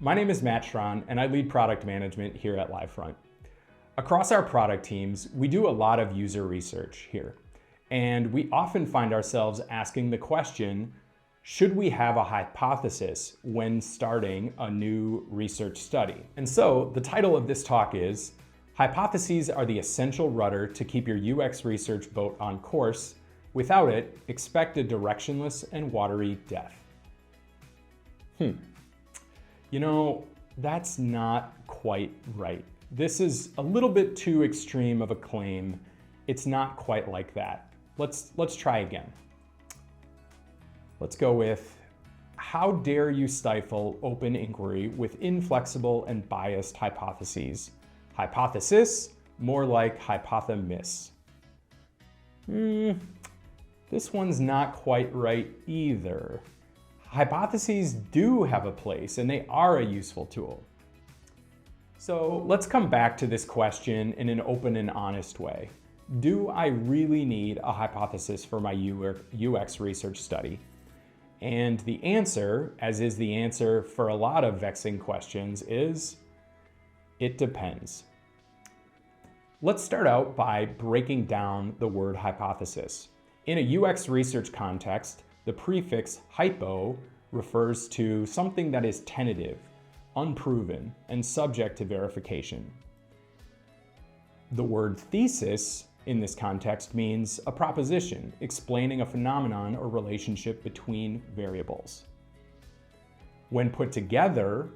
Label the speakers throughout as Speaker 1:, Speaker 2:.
Speaker 1: My name is Matt Schron, and I lead product management here at Livefront. Across our product teams, we do a lot of user research here, and we often find ourselves asking the question, should we have a hypothesis when starting a new research study? And so the title of this talk is, Hypotheses are the essential rudder to keep your UX research boat on course. Without it, expect a directionless and watery death. You know, that's not quite right. This is a little bit too extreme of a claim. It's not quite like that. Let's try again. Let's go with, how dare you stifle open inquiry with inflexible and biased hypotheses? Hypothesis, more like hypothesis. This one's not quite right either. Hypotheses do have a place and they are a useful tool. So let's come back to this question in an open and honest way. Do I really need a hypothesis for my UX research study? And the answer, as is the answer for a lot of vexing questions, is it depends. Let's start out by breaking down the word hypothesis. In a UX research context, the prefix hypo refers to something that is tentative, unproven, and subject to verification. The word thesis in this context means a proposition explaining a phenomenon or relationship between variables. When put together,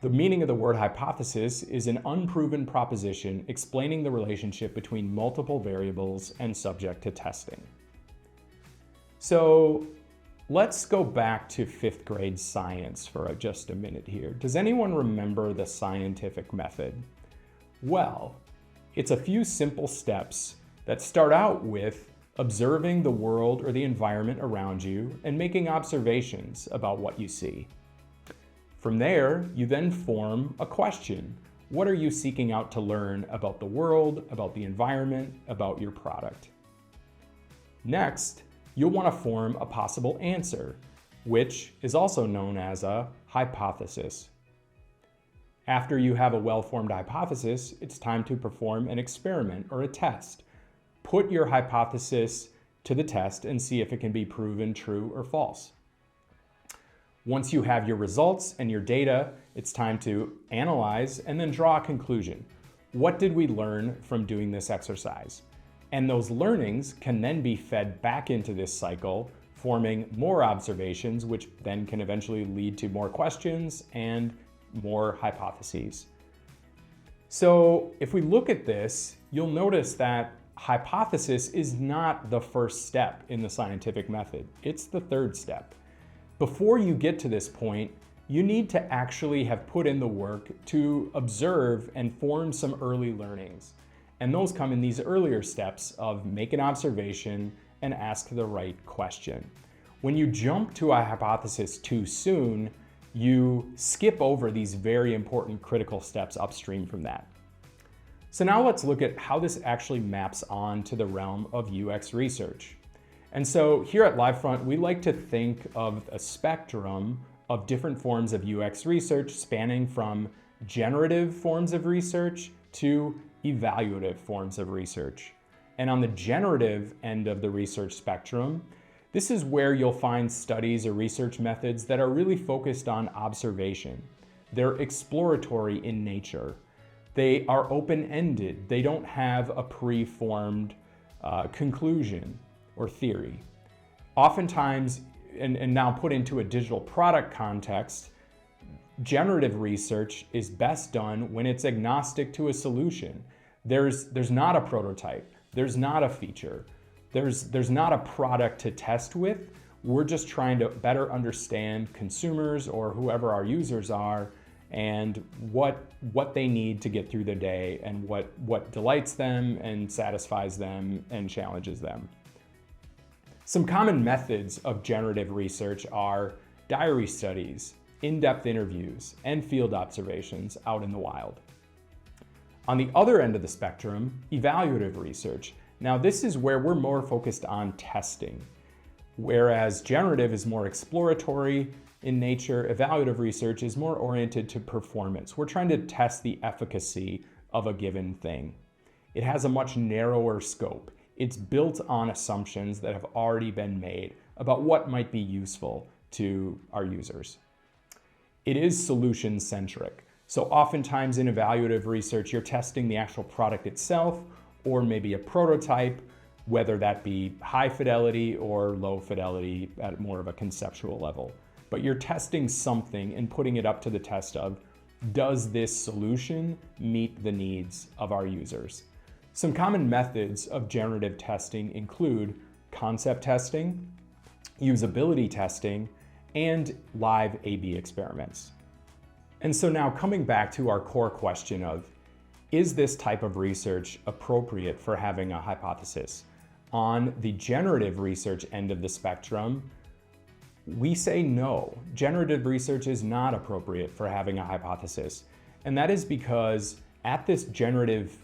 Speaker 1: the meaning of the word hypothesis is an unproven proposition explaining the relationship between multiple variables and subject to testing. So let's go back to 5th grade science for just a minute here. Does anyone remember the scientific method? Well, it's a few simple steps that start out with observing the world or the environment around you and making observations about what you see. From there, you then form a question. What are you seeking out to learn about the world, about the environment, about your product? Next, you'll want to form a possible answer, which is also known as a hypothesis. After you have a well-formed hypothesis, it's time to perform an experiment or a test. Put your hypothesis to the test and see if it can be proven true or false. Once you have your results and your data, it's time to analyze and then draw a conclusion. What did we learn from doing this exercise? And those learnings can then be fed back into this cycle, forming more observations, which then can eventually lead to more questions and more hypotheses. So if we look at this, you'll notice that hypothesis is not the first step in the scientific method. It's the 3rd step. Before you get to this point, you need to actually have put in the work to observe and form some early learnings. And those come in these earlier steps of make an observation and ask the right question. When you jump to a hypothesis too soon, you skip over these very important critical steps upstream from that. So now let's look at how this actually maps on to the realm of UX research. And so here at Livefront, we like to think of a spectrum of different forms of UX research spanning from generative forms of research to evaluative forms of research. And on the generative end of the research spectrum, this is where you'll find studies or research methods that are really focused on observation. They're exploratory in nature. They are open-ended. They don't have a pre-formed conclusion or theory. Oftentimes, and now put into a digital product context, generative research is best done when it's agnostic to a solution. There's not a prototype, there's not a feature, there's not a product to test with. We're just trying to better understand consumers or whoever our users are and what they need to get through their day and what delights them and satisfies them and challenges them. Some common methods of generative research are diary studies, in-depth interviews, and field observations out in the wild. On the other end of the spectrum, evaluative research. Now this is where we're more focused on testing. Whereas generative is more exploratory in nature, evaluative research is more oriented to performance. We're trying to test the efficacy of a given thing. It has a much narrower scope. It's built on assumptions that have already been made about what might be useful to our users. It is solution-centric. So oftentimes in evaluative research, you're testing the actual product itself or maybe a prototype, whether that be high fidelity or low fidelity at more of a conceptual level. But you're testing something and putting it up to the test of, does this solution meet the needs of our users? Some common methods of generative testing include concept testing, usability testing, and live A/B experiments. And so now coming back to our core question of, is this type of research appropriate for having a hypothesis? On the generative research end of the spectrum, we say no. Generative research is not appropriate for having a hypothesis. And that is because at this generative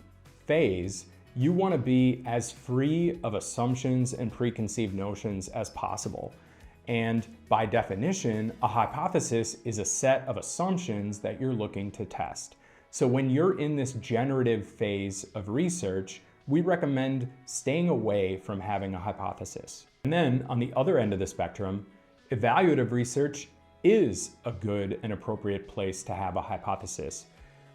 Speaker 1: phase, you want to be as free of assumptions and preconceived notions as possible. And by definition, a hypothesis is a set of assumptions that you're looking to test. So when you're in this generative phase of research, we recommend staying away from having a hypothesis. And then on the other end of the spectrum, evaluative research is a good and appropriate place to have a hypothesis,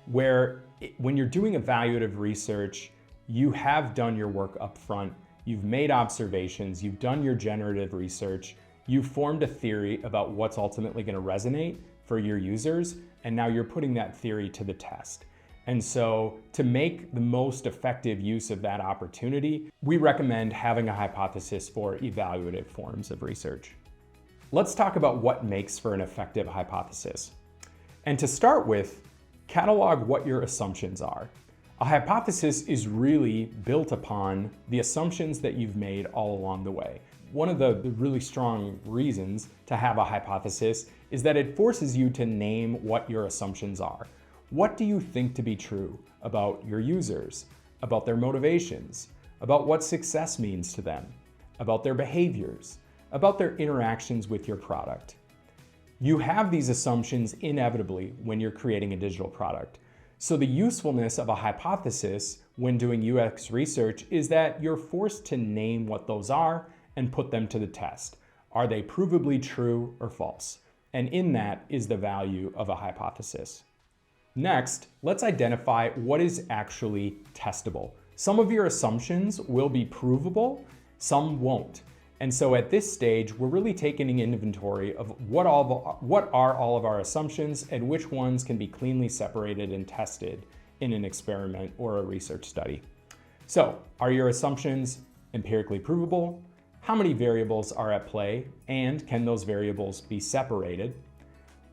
Speaker 1: where when you're doing evaluative research, you have done your work up front, you've made observations, you've done your generative research, you've formed a theory about what's ultimately going to resonate for your users, and now you're putting that theory to the test. And so to make the most effective use of that opportunity, we recommend having a hypothesis for evaluative forms of research. Let's talk about what makes for an effective hypothesis. And to start with, catalog what your assumptions are. A hypothesis is really built upon the assumptions that you've made all along the way. One of the really strong reasons to have a hypothesis is that it forces you to name what your assumptions are. What do you think to be true about your users, about their motivations, about what success means to them, about their behaviors, about their interactions with your product? You have these assumptions inevitably when you're creating a digital product. So the usefulness of a hypothesis when doing UX research is that you're forced to name what those are and put them to the test. Are they provably true or false? And in that is the value of a hypothesis. Next, let's identify what is actually testable. Some of your assumptions will be provable, some won't. And so at this stage, we're really taking an inventory of what are all of our assumptions and which ones can be cleanly separated and tested in an experiment or a research study. So, are your assumptions empirically provable? How many variables are at play, and can those variables be separated?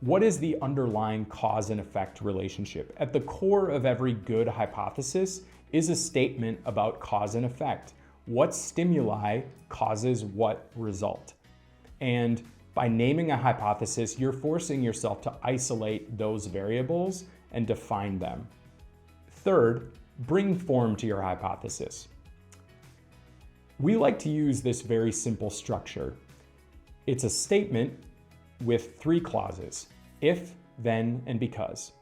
Speaker 1: What is the underlying cause and effect relationship? At the core of every good hypothesis is a statement about cause and effect. What stimuli causes what result? And by naming a hypothesis, you're forcing yourself to isolate those variables and define them. Third, bring form to your hypothesis. We like to use this very simple structure. It's a statement with 3 clauses: if, then, and because.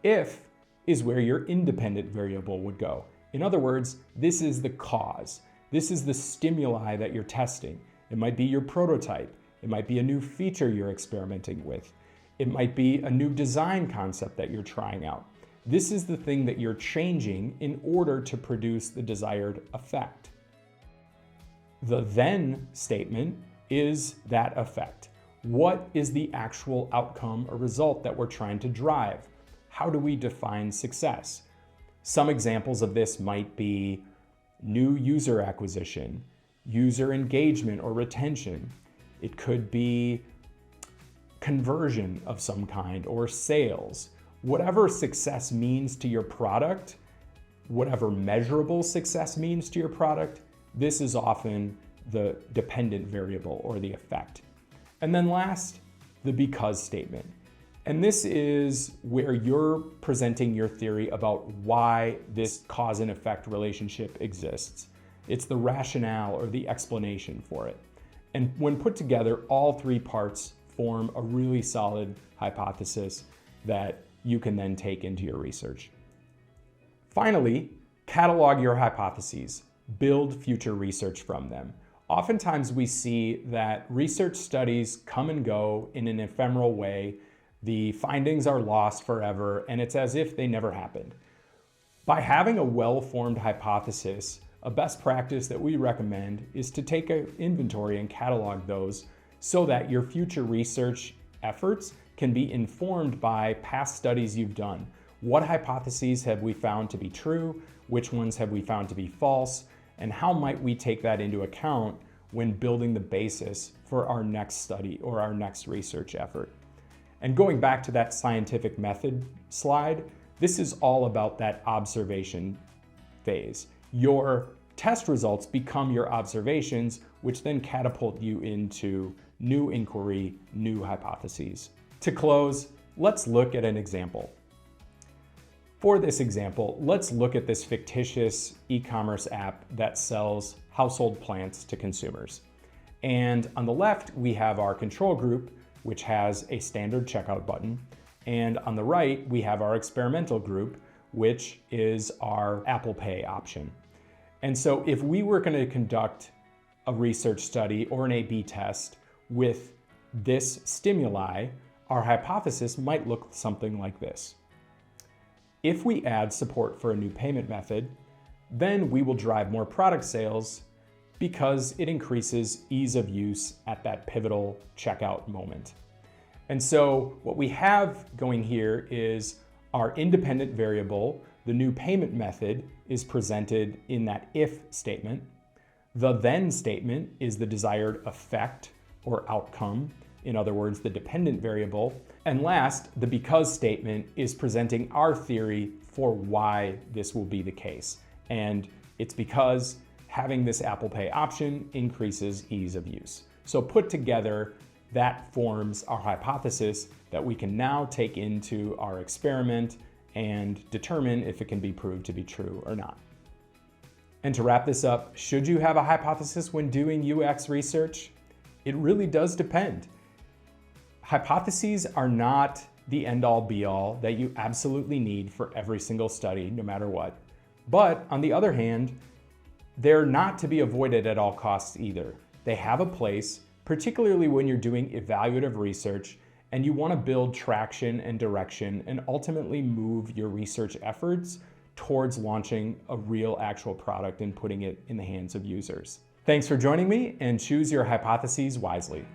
Speaker 1: If is where your independent variable would go. In other words, this is the cause. This is the stimuli that you're testing. It might be your prototype. It might be a new feature you're experimenting with. It might be a new design concept that you're trying out. This is the thing that you're changing in order to produce the desired effect. The then statement is that effect. What is the actual outcome or result that we're trying to drive? How do we define success? Some examples of this might be new user acquisition, user engagement or retention. It could be conversion of some kind or sales. Whatever success means to your product, whatever measurable success means to your product, this is often the dependent variable or the effect. And then last, the because statement. And this is where you're presenting your theory about why this cause and effect relationship exists. It's the rationale or the explanation for it. And when put together, all three parts form a really solid hypothesis that you can then take into your research. Finally, catalog your hypotheses. Build future research from them. Oftentimes we see that research studies come and go in an ephemeral way. The findings are lost forever, and it's as if they never happened. By having a well-formed hypothesis, a best practice that we recommend is to take an inventory and catalog those so that your future research efforts can be informed by past studies you've done. What hypotheses have we found to be true? Which ones have we found to be false? And how might we take that into account when building the basis for our next study or our next research effort? And going back to that scientific method slide, this is all about that observation phase. Your test results become your observations, which then catapult you into new inquiry, new hypotheses. To close, let's look at an example. For this example, let's look at this fictitious e-commerce app that sells household plants to consumers. And on the left, we have our control group, which has a standard checkout button. And on the right, we have our experimental group, which is our Apple Pay option. And so if we were going to conduct a research study or an A/B test with this stimuli, our hypothesis might look something like this. If we add support for a new payment method, then we will drive more product sales because it increases ease of use at that pivotal checkout moment. And so what we have going here is our independent variable. The new payment method is presented in that if statement. The then statement is the desired effect or outcome. In other words, the dependent variable. And last, the because statement is presenting our theory for why this will be the case. And it's because having this Apple Pay option increases ease of use. So put together, that forms our hypothesis that we can now take into our experiment and determine if it can be proved to be true or not. And to wrap this up, should you have a hypothesis when doing UX research? It really does depend. Hypotheses are not the end-all be-all that you absolutely need for every single study, no matter what. But on the other hand, they're not to be avoided at all costs either. They have a place, particularly when you're doing evaluative research and you want to build traction and direction and ultimately move your research efforts towards launching a real actual product and putting it in the hands of users. Thanks for joining me, and choose your hypotheses wisely.